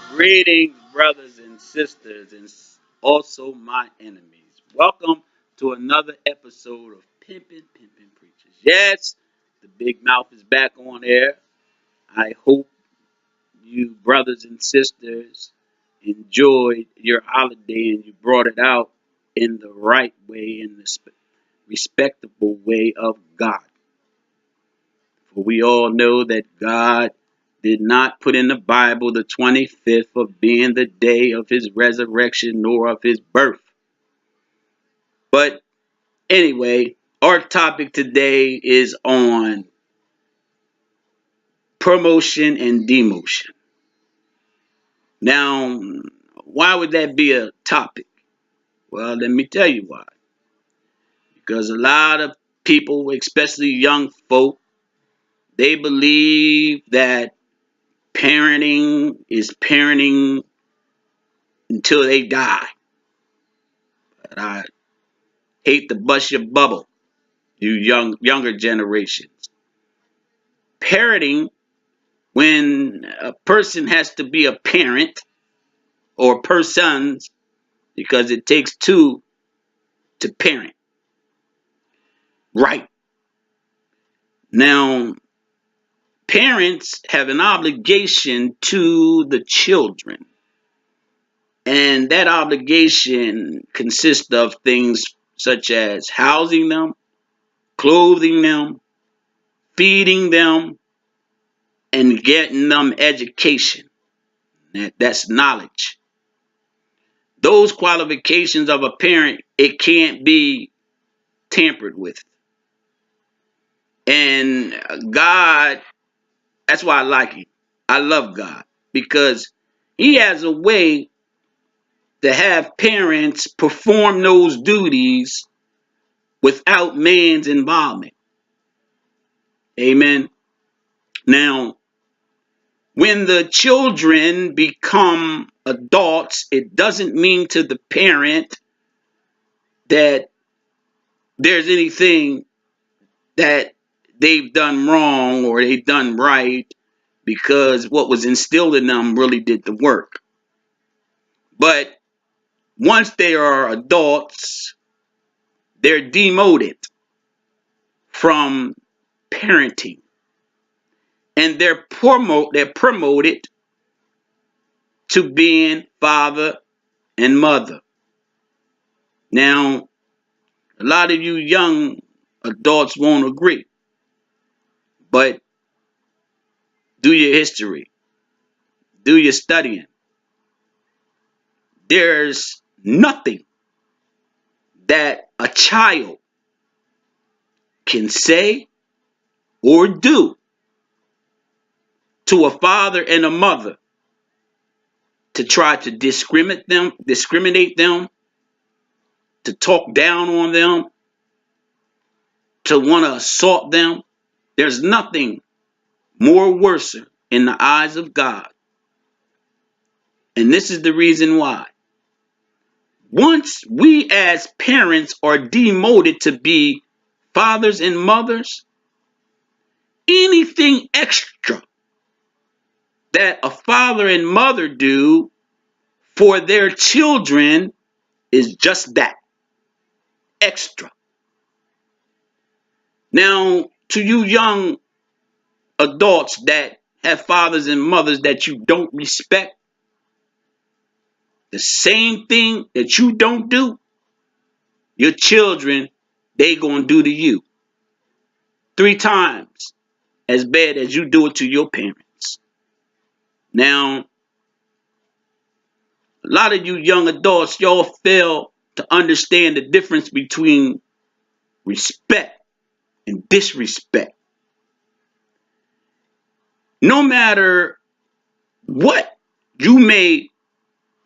Greetings, brothers and sisters, and also my enemies. Welcome to another episode of Pimpin' Preachers. Yes, the big mouth is back on air. I hope you, brothers and sisters, enjoyed your holiday and you brought it out in the right way, in the respectable way of God. For we all know that God did not put in the Bible the 25th of being the day of his resurrection nor of his birth. But anyway, our topic today is on promotion and demotion. Now, why would that be a topic? Well, let me tell you why. Because a lot of people, especially young folk, they believe that parenting is parenting until they die. But I hate to bust your bubble, you younger generations. Parenting, when a person has to be a parent or persons, because it takes two to parent. Right. Now, parents have an obligation to the children. And that obligation consists of things such as housing them, clothing them, feeding them, and getting them education. That's knowledge. Those qualifications of a parent, it can't be tampered with. And God, that's why I like him. I love God because he has a way to have parents perform those duties without man's involvement. Amen. Now, when the children become adults, it doesn't mean to the parent that there's anything that they've done wrong or they've done right because what was instilled in them really did the work. But once they are adults, they're demoted from parenting and they're promoted to being father and mother. Now, a lot of you young adults won't agree, but do your history, do your studying. There's nothing that a child can say or do to a father and a mother to try to discriminate them, to talk down on them, to want to assault them. There's nothing more worse in the eyes of God. And this is the reason why. Once we as parents are demoted to be fathers and mothers, anything extra that a father and mother do for their children is just that, extra. Now, to you young adults that have fathers and mothers that you don't respect, the same thing that you don't do, your children, they gonna do to you 3 times as bad as you do it to your parents. Now, a lot of you young adults, y'all fail to understand the difference between respect and disrespect. No matter what you may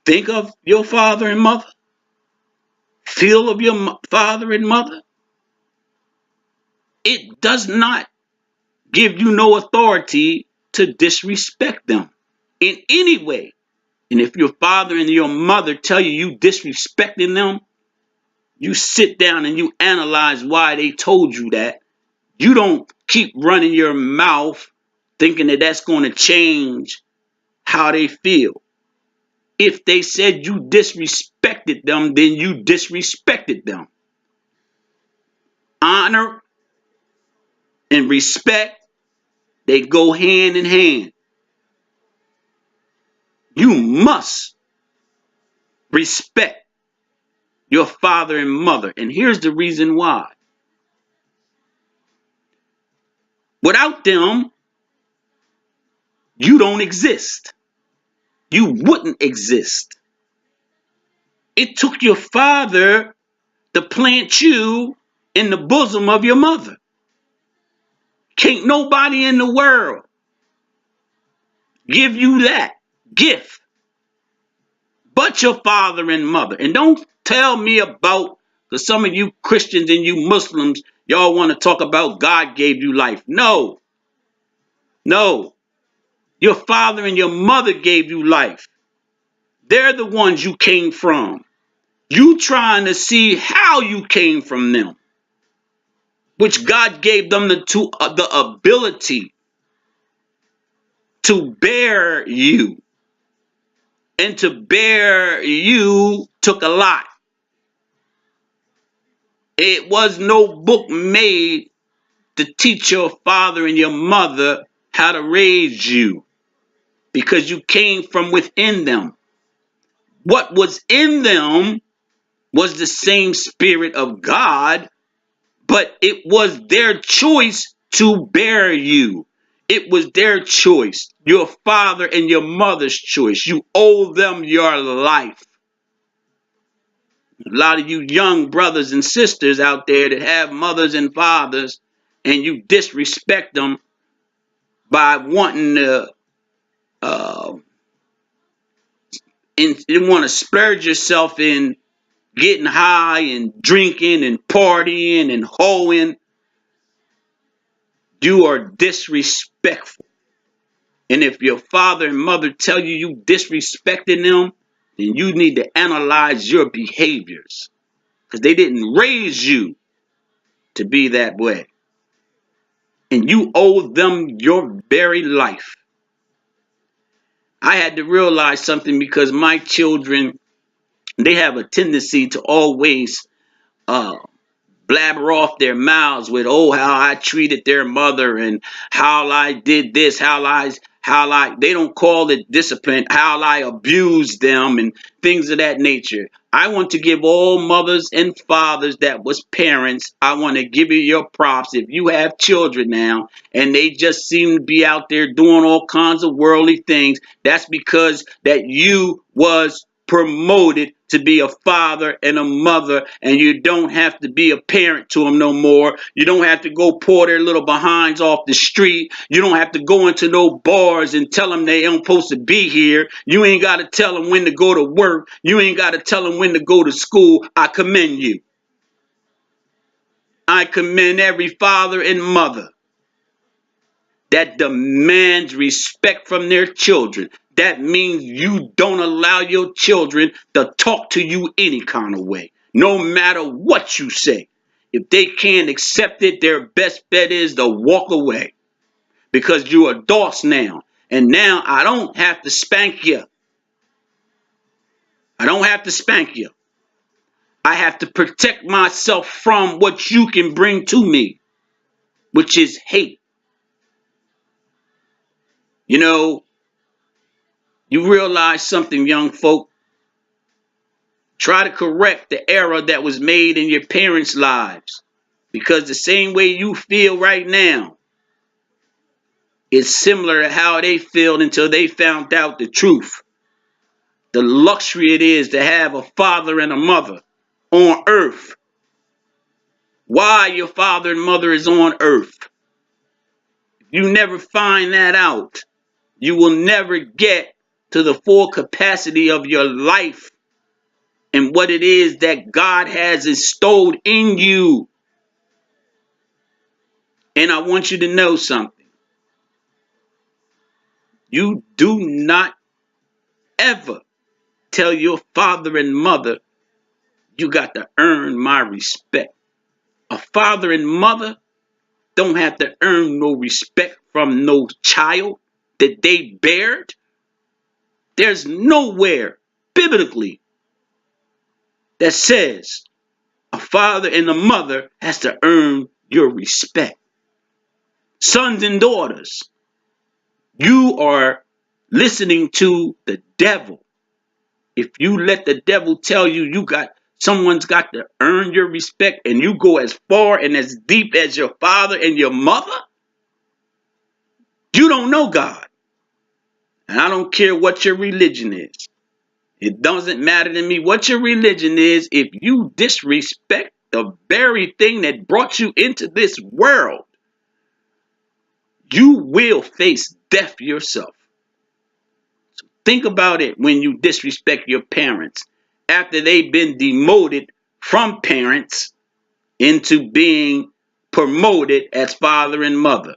think of your father and mother, feel of your father and mother, it does not give you no authority to disrespect them in any way. And if your father and your mother tell you disrespecting them, you sit down and you analyze why they told you that. You don't keep running your mouth thinking that that's going to change how they feel. If they said you disrespected them, then you disrespected them. Honor and respect, they go hand in hand. You must respect your father and mother. And here's the reason why. Without them, you don't exist. You wouldn't exist. It took your father to plant you in the bosom of your mother. Can't nobody in the world give you that gift but your father and mother. And don't tell me about, because some of you Christians and you Muslims, y'all want to talk about God gave you life. No. Your father and your mother gave you life. They're the ones you came from. You trying to see how you came from them, which God gave them the ability to bear you. And to bear you took a lot. It was no book made to teach your father and your mother how to raise you, because you came from within them. What was in them was the same Spirit of God, but it was their choice to bear you. It was their choice, your father and your mother's choice. You owe them your life. A lot of you young brothers and sisters out there that have mothers and fathers, and you disrespect them by wanting to you want to splurge yourself in getting high and drinking and partying and hoeing. You are disrespectful. And if your father and mother tell you disrespecting them, then you need to analyze your behaviors, because they didn't raise you to be that way. And you owe them your very life. I had to realize something, because my children, they have a tendency to always blabber off their mouths with, oh, how I treated their mother and how I did this, they don't call it discipline, how I abused them and things of that nature. I want to give all mothers and fathers that was parents, I want to give you your props. If you have children now and they just seem to be out there doing all kinds of worldly things, that's because that you was promoted to be a father and a mother, and you don't have to be a parent to them no more. You don't have to go pour their little behinds off the street. You don't have to go into no bars and tell them they ain't supposed to be here. You ain't got to tell them when to go to work. You ain't got to tell them when to go to school. I commend you. I commend every father and mother that demands respect from their children. That means you don't allow your children to talk to you any kind of way, no matter what you say. If they can't accept it, their best bet is to walk away, because you're adults now. And now I don't have to spank you. I don't have to spank you. I have to protect myself from what you can bring to me, which is hate. You know, you realize something, young folk. Try to correct the error that was made in your parents' lives, because the same way you feel right now is similar to how they felt until they found out the truth. The luxury it is to have a father and a mother on earth. Why your father and mother is on earth. If you never find that out, you will never get to the full capacity of your life and what it is that God has installed in you. And I want you to know something. You do not ever tell your father and mother, you got to earn my respect. A father and mother don't have to earn no respect from no child that they bared. There's nowhere biblically that says a father and a mother has to earn your respect. Sons and daughters, you are listening to the devil. If you let the devil tell you someone's got to earn your respect, and you go as far and as deep as your father and your mother, you don't know God. And I don't care what your religion is. It doesn't matter to me what your religion is. If you disrespect the very thing that brought you into this world, you will face death yourself. So think about it when you disrespect your parents after they've been demoted from parents into being promoted as father and mother.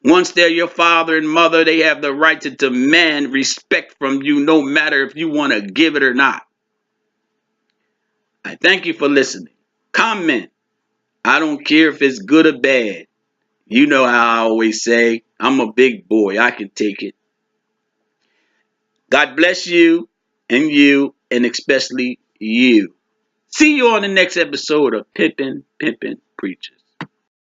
Once they're your father and mother, they have the right to demand respect from you, no matter if you want to give it or not. I thank you for listening. Comment. I don't care if it's good or bad. You know how I always say, I'm a big boy. I can take it. God bless you, and especially you. See you on the next episode of Pimpin' Preachers.